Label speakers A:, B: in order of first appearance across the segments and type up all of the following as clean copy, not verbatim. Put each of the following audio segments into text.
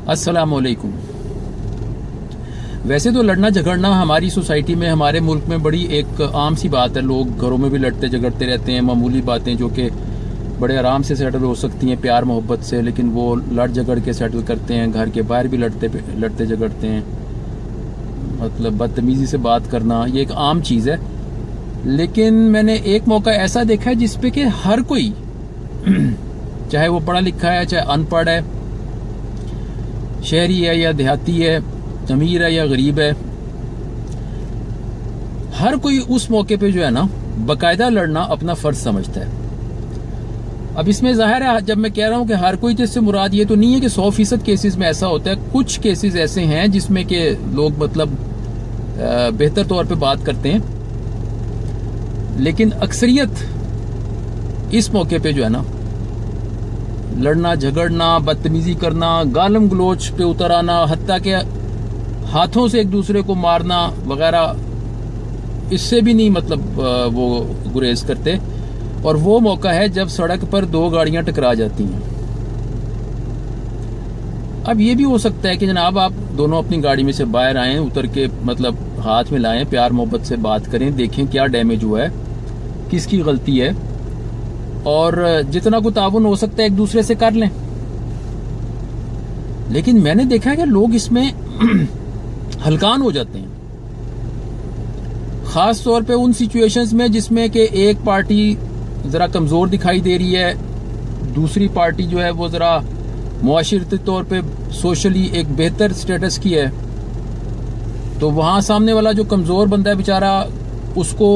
A: अस्सलाम वालेकुम। वैसे तो लड़ना झगड़ना हमारी सोसाइटी में, हमारे मुल्क में बड़ी एक आम सी बात है। लोग घरों में भी लड़ते झगड़ते रहते हैं, मामूली बातें जो कि बड़े आराम से सेटल हो सकती हैं प्यार मोहब्बत से, लेकिन वो लड़ झगड़ के सेटल करते हैं। घर के बाहर भी लड़ते झगड़ते हैं, मतलब बदतमीजी से बात करना, ये एक आम चीज़ है। लेकिन मैंने एक मौका ऐसा देखा है जिसपे कि हर कोई चाहे वो पढ़ा लिखा है चाहे अनपढ़ है, शहरी है या देहाती है, अमीर है या गरीब है, हर कोई उस मौके पे जो है ना बाकायदा लड़ना अपना फर्ज समझता है। अब इसमें जाहिर है, जब मैं कह रहा हूं कि हर कोई, तो इससे मुराद ये तो नहीं है कि 100% केसेस में ऐसा होता है। कुछ केसेस ऐसे हैं जिसमें कि लोग मतलब बेहतर तौर पे बात करते हैं, लेकिन अक्सरियत इस मौके पे जो है ना लड़ना झगड़ना, बदतमीजी करना, गालम गलोच पे उतर आना, हत्ता के हाथों से एक दूसरे को मारना वगैरह, इससे भी नहीं मतलब वो गुरेज करते। और वो मौका है जब सड़क पर दो गाड़ियां टकरा जाती हैं। अब ये भी हो सकता है कि जनाब आप दोनों अपनी गाड़ी में से बाहर आएं, उतर के मतलब हाथ में लाएं, प्यार मोहब्बत से बात करें, देखें क्या डैमेज हुआ है, किसकी गलती है, और जितना को ताउन हो सकता है एक दूसरे से कर लें। लेकिन मैंने देखा है कि लोग इसमें हलकान हो जाते हैं, खास तौर पे उन सिचुएशंस में जिसमें कि एक पार्टी जरा कमजोर दिखाई दे रही है, दूसरी पार्टी जो है वो जरा मुआशरती तौर पे सोशली एक बेहतर स्टेटस की है। तो वहां सामने वाला जो कमजोर बंदा है बेचारा, उसको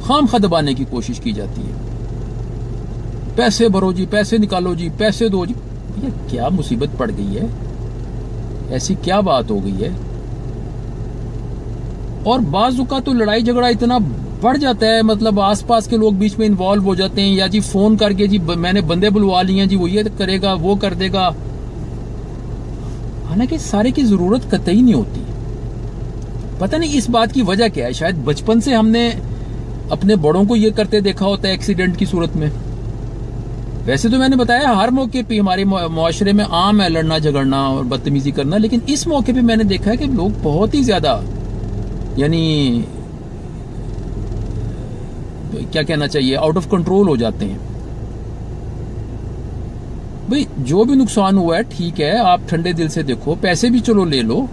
A: खामखा दबाने की कोशिश की जाती है। पैसे भरो जी, पैसे निकालो जी, पैसे दो जी। ये क्या मुसीबत पड़ गई है, ऐसी क्या बात हो गई है? और बाज़ औक़ात तो लड़ाई झगड़ा इतना बढ़ जाता है, मतलब आसपास के लोग बीच में इन्वॉल्व हो जाते हैं, या जी फोन करके जी मैंने बंदे बुलवा लिए हैं जी, वो ये करेगा वो कर देगा। हालांकि सारे की जरूरत कतई नहीं होती। पता नहीं इस बात की वजह क्या है। शायद बचपन से हमने अपने बड़ों को ये करते देखा होता है एक्सीडेंट की सूरत में। वैसे तो मैंने बताया हर मौके पे हमारे मुआशरे में आम है लड़ना झगड़ना और बदतमीजी करना, लेकिन इस मौके पे मैंने देखा है कि लोग बहुत ही ज्यादा, यानी क्या कहना चाहिए, आउट ऑफ कंट्रोल हो जाते हैं। भाई जो भी नुकसान हुआ है ठीक है, आप ठंडे दिल से देखो, पैसे भी चलो ले लो,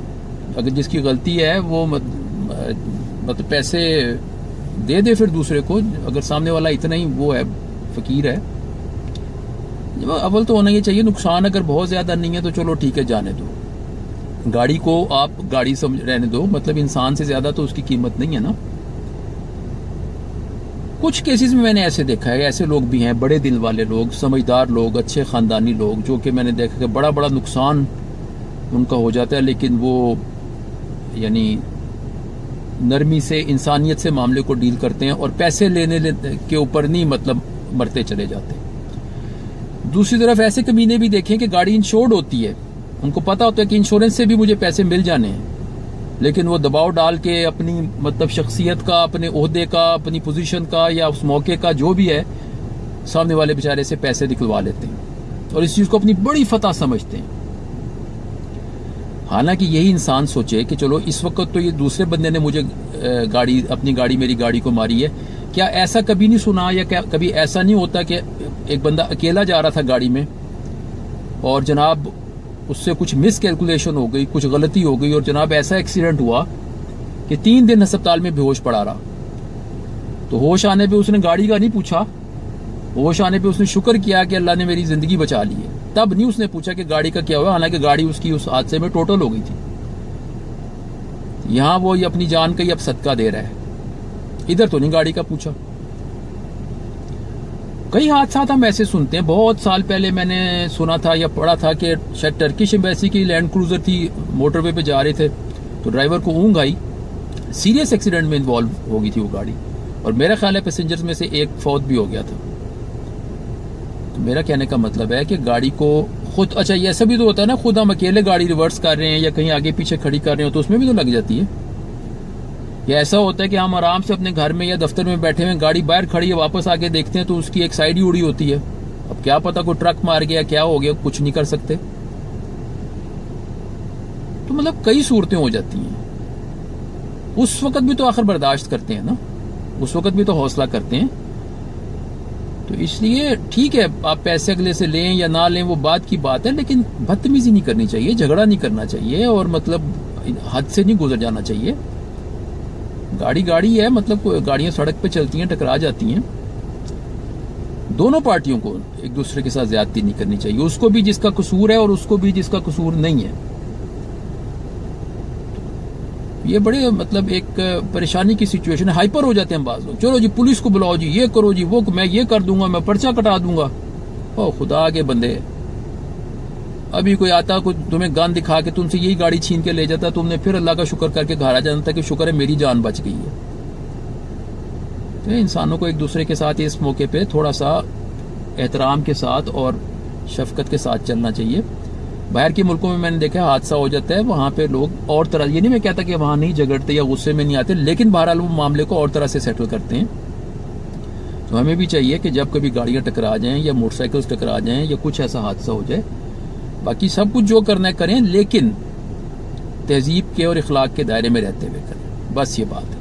A: अगर जिसकी गलती है वो मतलब पैसे दे दे फिर दूसरे को, अगर सामने वाला इतना ही वो है, फकीर है। अव्वल तो होना ही चाहिए, नुकसान अगर बहुत ज्यादा नहीं है तो चलो ठीक है जाने दो, गाड़ी को आप गाड़ी समझ रहने दो, मतलब इंसान से ज्यादा तो उसकी कीमत नहीं है ना। कुछ केसेस में मैंने ऐसे देखा है, ऐसे लोग भी हैं, बड़े दिल वाले लोग, समझदार लोग, अच्छे खानदानी लोग, जो कि मैंने देखा कि बड़ा बड़ा नुकसान उनका हो जाता है, लेकिन वो यानी नरमी से, इंसानियत से मामले को डील करते हैं और पैसे लेने के ऊपर नहीं मतलब मरते चले जाते। दूसरी तरफ ऐसे कमीने भी देखें कि गाड़ी इंश्योर्ड होती है, उनको पता होता है कि इंश्योरेंस से भी मुझे पैसे मिल जाने हैं, लेकिन वो दबाव डाल के अपनी मतलब शख्सियत का, अपने ओहदे का, अपनी पोजीशन का या उस मौके का जो भी है, सामने वाले बेचारे से पैसे निकलवा लेते हैं और इस चीज को अपनी बड़ी फतह समझते हैं। हालांकि यही इंसान सोचे कि चलो इस वक्त तो ये दूसरे बंदे ने मुझे अपनी गाड़ी, मेरी गाड़ी को मारी है, क्या ऐसा कभी नहीं सुना या क्या कभी ऐसा नहीं होता कि एक बंदा अकेला जा रहा था गाड़ी में और जनाब उससे कुछ मिस कैलकुलेशन हो गई, कुछ गलती हो गई और जनाब ऐसा एक्सीडेंट हुआ कि 3 दिन अस्पताल में बेहोश पड़ा रहा। तो होश आने पे उसने गाड़ी का नहीं पूछा, होश आने पे उसने शुक्र किया कि अल्लाह ने मेरी जिंदगी बचा ली है। तब नहीं उसने पूछा कि गाड़ी का क्या हुआ, हालांकि गाड़ी उसकी उस हादसे में टोटल हो गई थी। यहां वो ये अपनी जान का ही अब सदका दे रहा है, इधर तो नहीं गाड़ी का पूछा। कई हादसा हम ऐसे सुनते हैं। बहुत साल पहले मैंने सुना था या पढ़ा था कि शायद टर्किश एम्बेसी की लैंड क्रूजर थी, मोटरवे पे जा रहे थे तो ड्राइवर को ऊंघ आई, सीरियस एक्सीडेंट में इन्वॉल्व हो गई थी वो गाड़ी, और मेरा ख्याल है पैसेंजर्स में से एक फौत भी हो गया था। तो मेरा कहने का मतलब है कि गाड़ी को खुद, अच्छा ये ऐसा भी तो होता है ना, खुद हम अकेले गाड़ी रिवर्स कर रहे हैं या कहीं आगे पीछे खड़ी कर रहे हो तो उसमें भी तो लग जाती है। या ऐसा होता है कि हम आराम से अपने घर में या दफ्तर में बैठे हुए, गाड़ी बाहर खड़ी है, वापस आके देखते हैं तो उसकी एक साइड ही उड़ी होती है। अब क्या पता कोई ट्रक मार गया, क्या हो गया, कुछ नहीं कर सकते। تو مطلب کئی صورتیں ہو جاتی ہیں. اس وقت بھی تو آخر برداشت کرتے ہیں نا, اس وقت بھی تو حوصلہ کرتے ہیں. تو اس لیے ٹھیک ہے آپ پیسے اگلے سے لیں یا نہ لیں وہ بات کی بات ہے, لیکن بدتمیزی نہیں کرنی چاہیے, جھگڑا نہیں کرنا چاہیے, اور مطلب حد سے نہیں گزر جانا چاہیے. گاڑی ہے, مطلب گاڑیاں سڑک پہ چلتی ہیں, ٹکرا جاتی ہیں. دونوں پارٹیوں کو ایک دوسرے کے ساتھ زیادتی نہیں کرنی چاہیے, اس کو بھی جس کا قصور ہے اور اس کو بھی جس کا قصور نہیں ہے. یہ بڑے مطلب ایک پریشانی کی سچویشن ہے. ہائپر ہو جاتے ہیں بعض لوگ, چلو جی پولیس کو بلاؤ جی, یہ کرو جی, وہ میں یہ کر دوں گا, میں پرچہ کٹا دوں گا. او خدا کے بندے, ابھی کوئی آتا کوئی تمہیں گان دکھا کے تم سے یہی گاڑی چھین کے لے جاتا, تم نے پھر اللہ کا شکر کر کے گھر آ جانا تھا کہ شکر ہے میری جان بچ گئی ہے. تو انسانوں کو ایک دوسرے کے ساتھ اس موقع پہ تھوڑا سا احترام کے ساتھ اور شفقت کے ساتھ چلنا چاہیے. باہر کے ملکوں میں نے دیکھا حادثہ ہو جاتا ہے, وہاں پہ لوگ اور طرح, یہ نہیں میں کہتا کہ وہاں نہیں جھگڑتے یا غصے میں نہیں آتے, لیکن بہرحال وہ معاملے کو اور طرح سے سیٹل کرتے ہیں. تو ہمیں بھی چاہیے کہ جب کبھی گاڑیاں ٹکرا جائیں یا موٹر سائیکلز ٹکرا جائیں یا کچھ ایسا حادثہ ہو جائے, باقی سب کچھ جو کرنا ہے کریں, لیکن تہذیب کے اور اخلاق کے دائرے میں رہتے ہوئے کریں. بس یہ بات ہے.